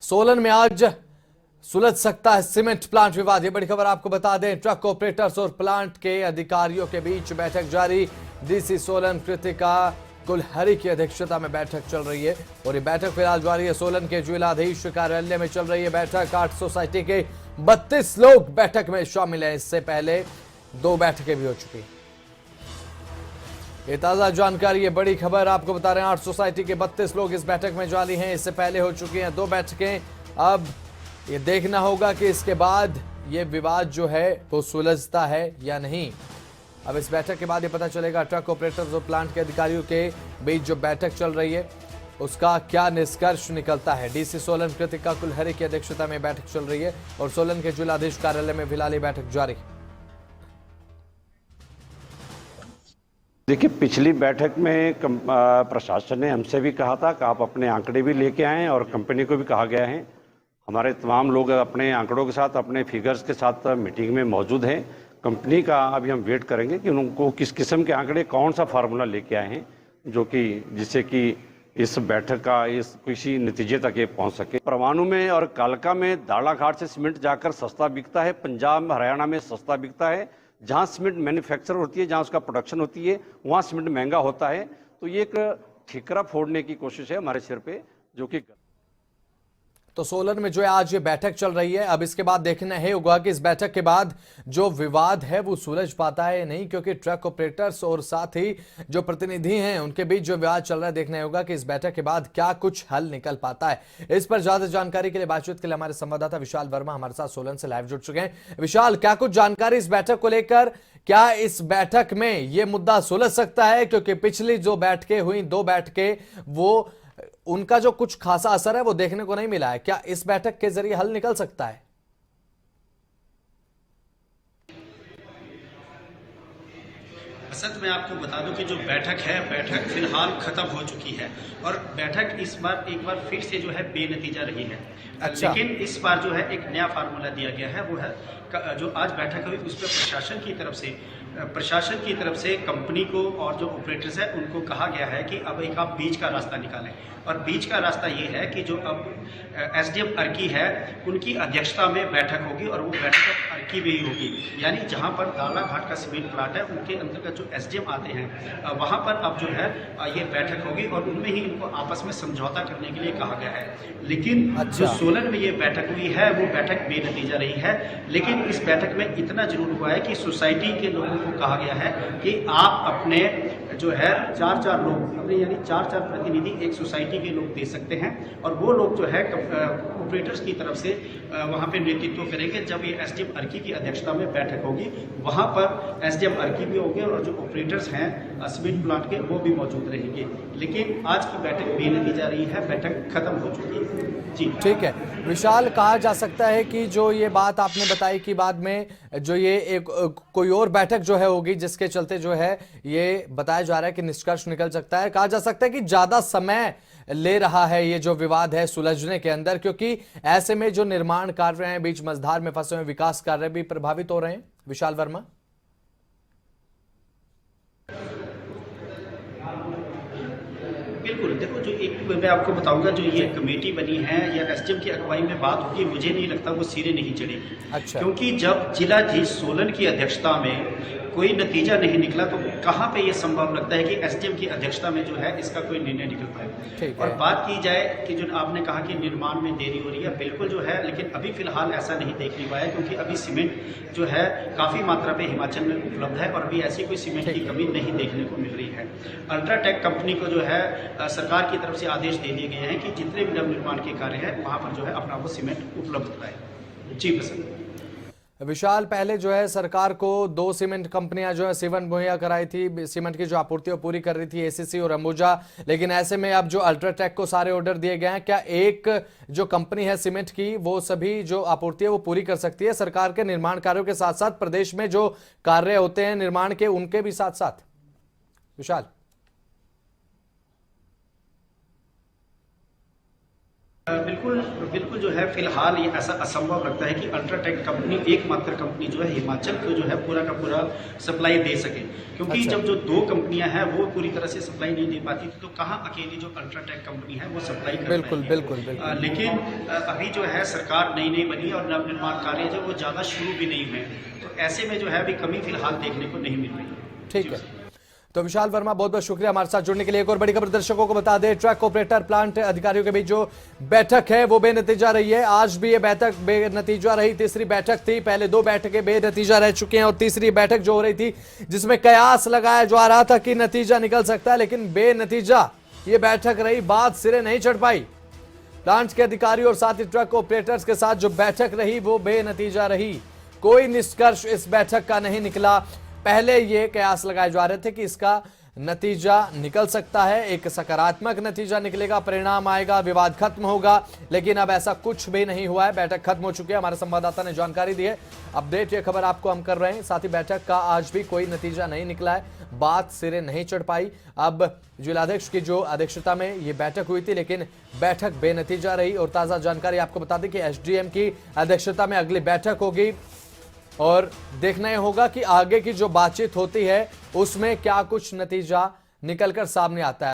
सोलन में आज सुलझ सकता है सीमेंट प्लांट विवाद। ये बड़ी खबर आपको बता दें, ट्रक ऑपरेटर्स और प्लांट के अधिकारियों के बीच बैठक जारी। डीसी सोलन कृतिका कुलहरी की अध्यक्षता में बैठक चल रही है और ये बैठक फिलहाल जारी है। सोलन के जिलाधीश कार्यालय में चल रही है बैठक। 8 सोसाइटी के 32 लोग बैठक में शामिल हैं। इससे पहले 2 बैठकें भी हो चुकी हैं। ये ताजा जानकारी, ये बड़ी खबर आपको बता रहे हैं। 8 सोसाइटी के 32 लोग इस बैठक में जारी हैं। इससे पहले हो चुकी हैं 2 बैठकें। अब ये देखना होगा कि इसके बाद ये विवाद जो है वो सुलझता है या नहीं। अब इस बैठक के बाद ये पता चलेगा ट्रक ऑपरेटर्स और प्लांट के अधिकारियों के बीच जो बैठक चल रही है उसका क्या निष्कर्ष निकलता है। डीसी सोलन कृतिका कुलहरी की अध्यक्षता में बैठक चल रही है और सोलन के जिलाधीश कार्यालय में फिलहाल बैठक जारी है। देखिए, पिछली बैठक में प्रशासन ने हमसे भी कहा था कि आप अपने आंकड़े भी लेके आएं और कंपनी को भी कहा गया है। हमारे तमाम लोग अपने आंकड़ों के साथ, अपने फिगर्स के साथ मीटिंग में मौजूद हैं। कंपनी का अभी हम वेट करेंगे कि उनको किस किस्म के आंकड़े, कौन सा फार्मूला लेके आए हैं जो कि जिससे कि इस बैठक का इस किसी नतीजे तक ये पहुंच सके। परवाणु में और कालका में दाड़ाघाट से सीमेंट जाकर सस्ता बिकता है, पंजाब हरियाणा में सस्ता बिकता है। जहाँ सीमेंट मैन्युफैक्चर होती है, जहाँ उसका प्रोडक्शन होती है, वहाँ सीमेंट महंगा होता है। तो ये एक ठिकरा फोड़ने की कोशिश है हमारे सिर पे, जो कि तो सोलन में जो है आज ये बैठक चल रही है। अब इसके बाद देखना है होगा कि इस बैठक के बाद जो विवाद है वो सुलझ पाता है या नहीं, क्योंकि ट्रक ऑपरेटर्स और साथ ही जो प्रतिनिधि हैं उनके बीच जो विवाद चल रहा है, देखना होगा कि इस बैठक के बाद क्या कुछ हल निकल पाता है। इस पर ज्यादा जानकारी के लिए बातचीत के लिए हमारे संवाददाता विशाल वर्मा हमारे साथ सोलन से लाइव जुड़ चुके हैं। विशाल, क्या कुछ जानकारी इस बैठक को लेकर? क्या इस बैठक में ये मुद्दा सुलझ सकता है? क्योंकि पिछली जो बैठकें हुई, 2 बैठकें, वो उनका जो कुछ खासा असर है वो देखने को नहीं मिला है। क्या इस बैठक के जरिए हल निकल सकता है? असद, मैं आपको बता दूं कि जो बैठक है, बैठक फिलहाल खत्म हो चुकी है और बैठक इस बार एक बार फिर से जो है बेनतीजा रही है। अच्छा। लेकिन इस बार जो है एक नया फार्मूला दिया गया है, वो है जो आज बैठक हुई उस पर प्रशासन की तरफ से कंपनी को और जो ऑपरेटर्स है उनको कहा गया है कि अब एक आप बीच का रास्ता निकालें। और बीच का रास्ता ये है कि जो अब एसडीएम अर्की है उनकी अध्यक्षता में बैठक होगी और वो बैठक अर्की में ही होगी। यानी जहाँ पर दाड़ाघाट का सीमेंट प्लांट है उनके अंतर्गत जो एसडीएम आते हैं वहाँ पर अब जो है ये बैठक होगी और उनमें ही इनको आपस में समझौता करने के लिए कहा गया है। लेकिन जो सोलन में ये बैठक हुई है वो बैठक बेनतीजा रही है। लेकिन इस बैठक में इतना जरूर हुआ है कि सोसाइटी के लोगों को कहा गया है कि आप अपने जो है 4-4 लोग अपने, यानी 4-4 प्रतिनिधि एक सोसाइटी के लोग दे सकते हैं और वो लोग जो है ऑपरेटर्स की तरफ से वहाँ पे नेतृत्व करेंगे। जब ये एसडीएम अर्की की अध्यक्षता में बैठक होगी वहाँ पर एसडीएम अर्की भी होंगे और जो ऑपरेटर्स हैं सीमेंट प्लांट के वो भी मौजूद रहेंगे। लेकिन आज की बैठक बेनतीजा रही है, बैठक खत्म हो चुकी है। जी ठीक है विशाल, कहा जा सकता है कि जो ये बात आपने बताई कि बाद में जो ये एक कोई और बैठक जो है होगी जिसके चलते जो है ये बताया जा रहा है कि निष्कर्ष निकल सकता है। कहा जा सकता है कि ज्यादा समय ले रहा है ये जो विवाद है सुलझने के अंदर, क्योंकि ऐसे में जो निर्माण कार्य हैं, बीच मझधार में फंसे हुए विकास कार्य भी प्रभावित हो रहे हैं। विशाल वर्मा, बिल्कुल, देखो, जो एक मैं आपको बताऊंगा, जो ये कमेटी बनी है या एसडीएम की अगुवाई में बात होगी, मुझे नहीं लगता वो सिरे नहीं चढ़ेगी। अच्छा। क्योंकि जब जिलाधीश सोलन की अध्यक्षता में कोई नतीजा नहीं निकला तो कहाँ पे ये संभव लगता है कि एसडीएम की अध्यक्षता में जो है इसका कोई निर्णय निकल पाए। और बात की जाए कि जो आपने कहा कि निर्माण में देरी हो रही है, बिल्कुल जो है, लेकिन अभी फिलहाल ऐसा नहीं देखने को आया क्योंकि अभी सीमेंट जो है काफ़ी मात्रा में हिमाचल में उपलब्ध है और अभी ऐसी कोई सीमेंट की कमी नहीं देखने को मिल रही है। अल्ट्राटेक कंपनी को जो है सरकार की तरफ से आदेश दे दिए गए हैं कि जितने भी नवनिर्माण के कार्य हैं वहाँ पर जो है अपना वो सीमेंट उपलब्ध कराए। जी पसंद विशाल, पहले जो है सरकार को 2 सीमेंट कंपनियां जो है सीमेंट मुहैया कराई थी, सीमेंट की जो आपूर्ति वो पूरी कर रही थी, एसीसी और अंबुजा। लेकिन ऐसे में अब जो अल्ट्राटेक को सारे ऑर्डर दिए गए हैं, क्या एक जो कंपनी है सीमेंट की वो सभी जो आपूर्ति है वो पूरी कर सकती है सरकार के निर्माण कार्यों के साथ साथ प्रदेश में जो कार्य होते हैं निर्माण के उनके भी साथ साथ? विशाल, बिल्कुल बिल्कुल जो है फिलहाल ये ऐसा असंभव लगता है कि अल्ट्राटेक कंपनी एकमात्र कंपनी जो है हिमाचल को जो है पूरा का पूरा सप्लाई दे सके, क्योंकि अच्छा। जब जो दो कंपनियां हैं वो पूरी तरह से सप्लाई नहीं दे पाती थी, तो कहाँ अकेली जो अल्ट्राटेक कंपनी है वो सप्लाई कर बिल्कुल पाएगी। बिल्कुल बिल्कुल लेकिन अभी जो है सरकार नई बनी और नवनिर्माण कार्य जो वो ज़्यादा शुरू भी नहीं हुए, तो ऐसे में जो है अभी कमी फिलहाल देखने को नहीं मिल रही। ठीक है। तो विशाल वर्मा, बहुत बहुत शुक्रिया हमारे साथ जुड़ने के लिए। एक और बड़ी खबर दर्शकों को बता दें, ट्रक ऑपरेटर प्लांट अधिकारियों के बीच जो बैठक है वो बेनतीजा रही है। आज भी ये बैठक बेनतीजा रही। तीसरी बैठक थी, पहले दो बैठकें बेनतीजा रह चुकी हैं और तीसरी बैठक जो हो रही थी जिसमें कयास लगाया जा रहा था कि नतीजा निकल सकता है, लेकिन बेनतीजा ये बैठक रही, बात सिरे नहीं चढ़ पाई। प्लांट के अधिकारियों और साथ ही ट्रक ऑपरेटर्स के साथ जो बैठक रही वो बेनतीजा रही। कोई निष्कर्ष इस बैठक का नहीं निकला। पहले ये कयास लगाए जा रहे थे कि इसका नतीजा निकल सकता है, एक सकारात्मक नतीजा निकलेगा, परिणाम आएगा, विवाद खत्म होगा, लेकिन अब ऐसा कुछ भी नहीं हुआ है। बैठक खत्म हो चुकी है, हमारे संवाददाता ने जानकारी दी है। अपडेट ये खबर आपको हम कर रहे हैं। साथ ही बैठक का आज भी कोई नतीजा नहीं निकला है, बात सिरे नहीं चढ़ पाई। अब जिलाध्यक्ष की जो अध्यक्षता में ये बैठक हुई थी, लेकिन बैठक बेनतीजा रही। और ताजा जानकारी आपको बता दें कि एसडीएम की अध्यक्षता में अगली बैठक होगी और देखना यह होगा कि आगे की जो बातचीत होती है उसमें क्या कुछ नतीजा निकलकर सामने आता है।